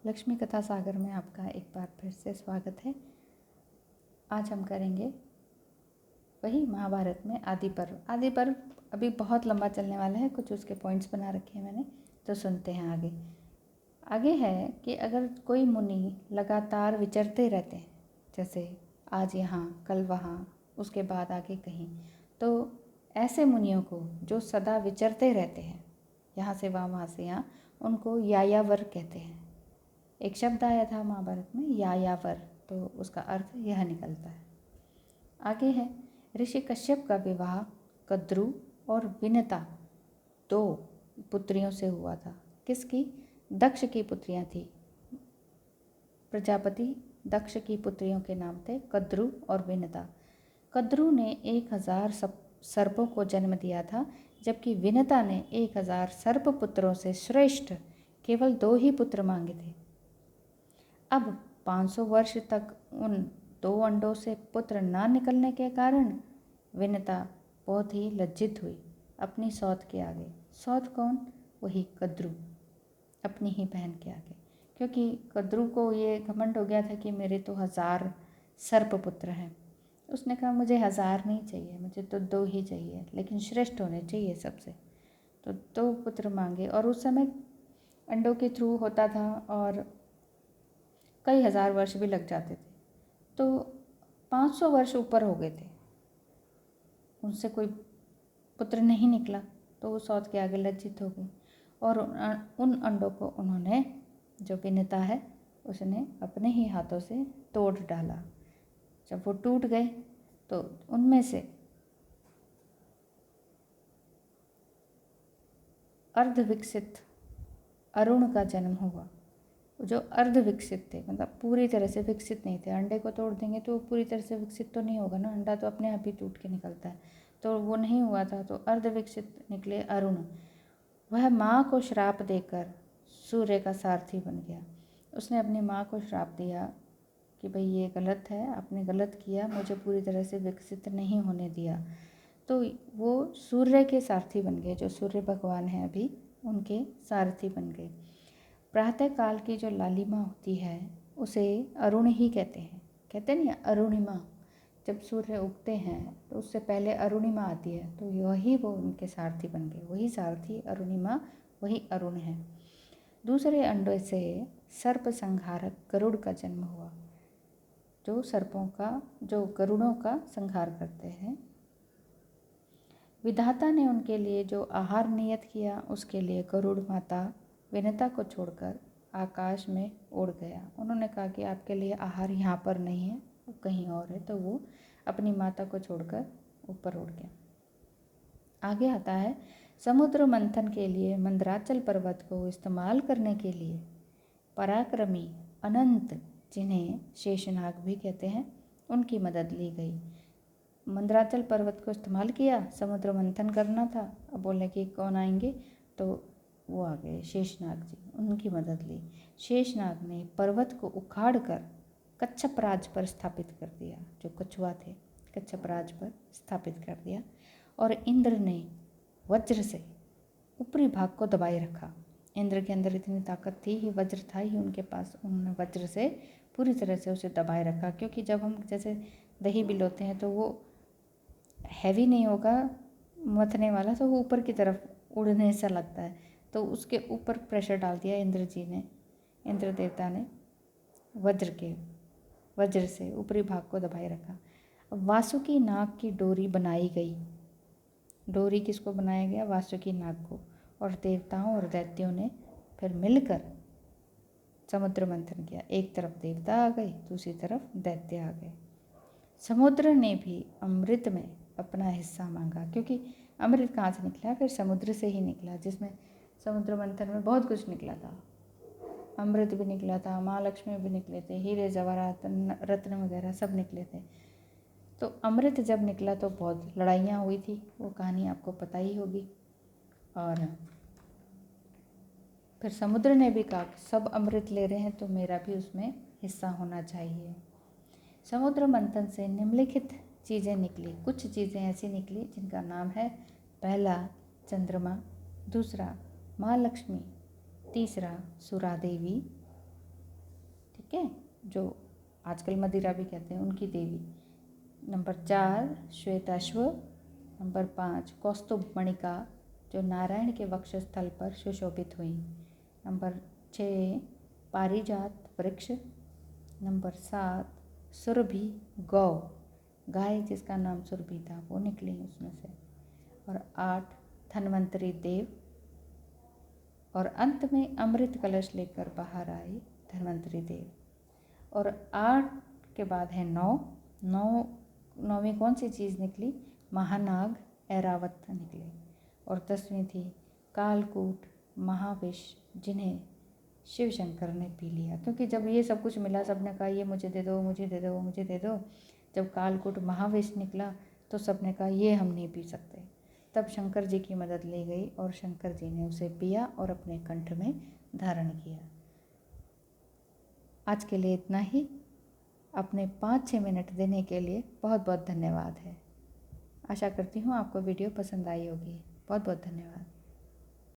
लक्ष्मी कथा सागर में आपका एक बार फिर से स्वागत है। आज हम करेंगे वही महाभारत में आदि पर्व अभी बहुत लंबा चलने वाला है, कुछ उसके पॉइंट्स बना रखे हैं मैंने, तो सुनते हैं। आगे है कि अगर कोई मुनि लगातार विचरते रहते हैं, जैसे आज यहाँ कल वहाँ, उसके बाद आगे कहीं, तो ऐसे मुनियों को जो सदा विचरते रहते हैं यहाँ से वहाँ से यहाँ, उनको यायावर कहते हैं। एक शब्द आया था महाभारत में यायावर, तो उसका अर्थ यह निकलता है। आगे है ऋषि कश्यप का विवाह कद्रु और विनता 2 पुत्रियों से हुआ था। किसकी? दक्ष की पुत्रियां थी। प्रजापति दक्ष की पुत्रियों के नाम थे कद्रु और विनता। कद्रु ने 1000 सर्पों को जन्म दिया था, जबकि विनता ने 1000 सर्प पुत्रों से श्रेष्ठ केवल 2 ही पुत्र मांगे थे। अब 500 वर्ष तक उन 2 अंडों से पुत्र ना निकलने के कारण विनता बहुत ही लज्जित हुई अपनी सौत के आगे। सौत कौन? वही कद्रु, अपनी ही बहन के आगे, क्योंकि कद्रु को ये घमंड हो गया था कि मेरे तो 1000 सर्प पुत्र हैं। उसने कहा मुझे 1000 नहीं चाहिए, मुझे तो 2 ही चाहिए, लेकिन श्रेष्ठ होने चाहिए सबसे। तो 2 पुत्र मांगे, और उस समय अंडों के थ्रू होता था और कई हज़ार वर्ष भी लग जाते थे। तो 500 वर्ष ऊपर हो गए थे, उनसे कोई पुत्र नहीं निकला, तो वो सौत के आगे लज्जित हो गई और उन अंडों को उन्होंने, जो विनता है उसने अपने ही हाथों से तोड़ डाला। जब वो टूट गए तो उनमें से अर्धविकसित अरुण का जन्म हुआ। जो अर्ध विकसित थे, मतलब पूरी तरह से विकसित नहीं थे। अंडे को तोड़ देंगे तो पूरी तरह से विकसित तो नहीं होगा ना, अंडा तो अपने आप ही टूट के निकलता है, तो वो नहीं हुआ था। तो अर्ध विकसित निकले अरुण। वह माँ को श्राप देकर सूर्य का सारथी बन गया। उसने अपनी माँ को श्राप दिया कि भाई ये गलत है, आपने गलत किया, मुझे पूरी तरह से विकसित नहीं होने दिया। तो वो सूर्य के सारथी बन गए, जो सूर्य भगवान हैं अभी, उनके सारथी बन गए। प्रातः काल की जो लालिमा होती है उसे अरुण ही कहते नहीं, अरुणिमा। जब सूर्य उगते हैं तो उससे पहले अरुणिमा आती है, तो वही वो उनके सारथी बन गए। वही सारथी अरुणिमा, वही अरुण है। दूसरे अंडों से सर्प संहारक गरुड़ का जन्म हुआ, जो सर्पों का, जो गरुड़ों का संहार करते हैं। विधाता ने उनके लिए जो आहार नियत किया, उसके लिए गरुड़ माता विनता को छोड़कर आकाश में उड़ गया। उन्होंने कहा कि आपके लिए आहार यहाँ पर नहीं है, वो कहीं और है, तो वो अपनी माता को छोड़कर ऊपर उड़ गया। आगे आता है समुद्र मंथन के लिए मंदराचल पर्वत को इस्तेमाल करने के लिए पराक्रमी अनंत, जिन्हें शेषनाग भी कहते हैं, उनकी मदद ली गई। मंदराचल पर्वत को इस्तेमाल किया, समुद्र मंथन करना था। अब बोले कि कौन आएंगे, तो वो आ गए शेषनाग जी, उनकी मदद ली। शेषनाग ने पर्वत को उखाड़ कर कच्छपराज पर स्थापित कर दिया, जो कछुआ थे कच्छपराज पर स्थापित कर दिया। और इंद्र ने वज्र से ऊपरी भाग को दबाए रखा। इंद्र के अंदर इतनी ताकत थी ही, वज्र था ही उनके पास, उन्होंने वज्र से पूरी तरह से उसे दबाए रखा। क्योंकि जब हम जैसे दही बिलोते हैं तो वो हैवी नहीं होगा मथने वाला, तो वो ऊपर की तरफ उड़ने सा लगता है, तो उसके ऊपर प्रेशर डाल दिया इंद्र जी ने, इंद्र देवता ने वज्र से ऊपरी भाग को दबाए रखा। वासुकी नाग की डोरी बनाई गई। डोरी किसको बनाया गया? वासुकी नाग को। और देवताओं और दैत्यों ने फिर मिलकर समुद्र मंथन किया। एक तरफ देवता आ गए, दूसरी तरफ दैत्य आ गए। समुद्र ने भी अमृत में अपना हिस्सा मांगा, क्योंकि अमृत कहाँ से निकला? फिर समुद्र से ही निकला, जिसमें समुद्र मंथन में बहुत कुछ निकला था। अमृत भी निकला था, महालक्ष्मी भी निकले थे, हीरे जवाहरात रत्न वगैरह सब निकले थे। तो अमृत जब निकला तो बहुत लड़ाइयाँ हुई थी, वो कहानी आपको पता ही होगी। और फिर समुद्र ने भी कहा सब अमृत ले रहे हैं तो मेरा भी उसमें हिस्सा होना चाहिए। समुद्र मंथन से निम्नलिखित चीज़ें निकली। कुछ चीज़ें ऐसी निकली जिनका नाम है, पहला चंद्रमा, दूसरा माँ लक्ष्मी, तीसरा सुरा देवी, ठीक है, जो आजकल मदिरा भी कहते हैं, उनकी देवी। नंबर 4 श्वेताश्व। नंबर 5 कौस्तुभ मणिका, जो नारायण के वक्षस्थल पर सुशोभित हुई। नंबर 6 पारिजात वृक्ष। नंबर 7 सुरभि गौ, गाय जिसका नाम सुरभि था वो निकली उसमें से। और 8 धन्वंतरी देव। और अंत में अमृत कलश लेकर बाहर आए धन्वंतरी देव। और 8 के बाद है 9वीं कौन सी चीज़ निकली? महानाग ऐरावत निकले। और 10वीं थी कालकूट महाविष, जिन्हें शिव शंकर ने पी लिया। क्योंकि जब ये सब कुछ मिला, सब ने कहा ये मुझे दे दो, मुझे दे दो, मुझे दे दो। जब कालकूट महाविष निकला तो सब ने कहा ये हम नहीं पी सकते। तब शंकर जी की मदद ली गई और शंकर जी ने उसे पिया और अपने कंठ में धारण किया। आज के लिए इतना ही। अपने 5-6 मिनट देने के लिए बहुत बहुत धन्यवाद है। आशा करती हूँ आपको वीडियो पसंद आई होगी। बहुत बहुत धन्यवाद।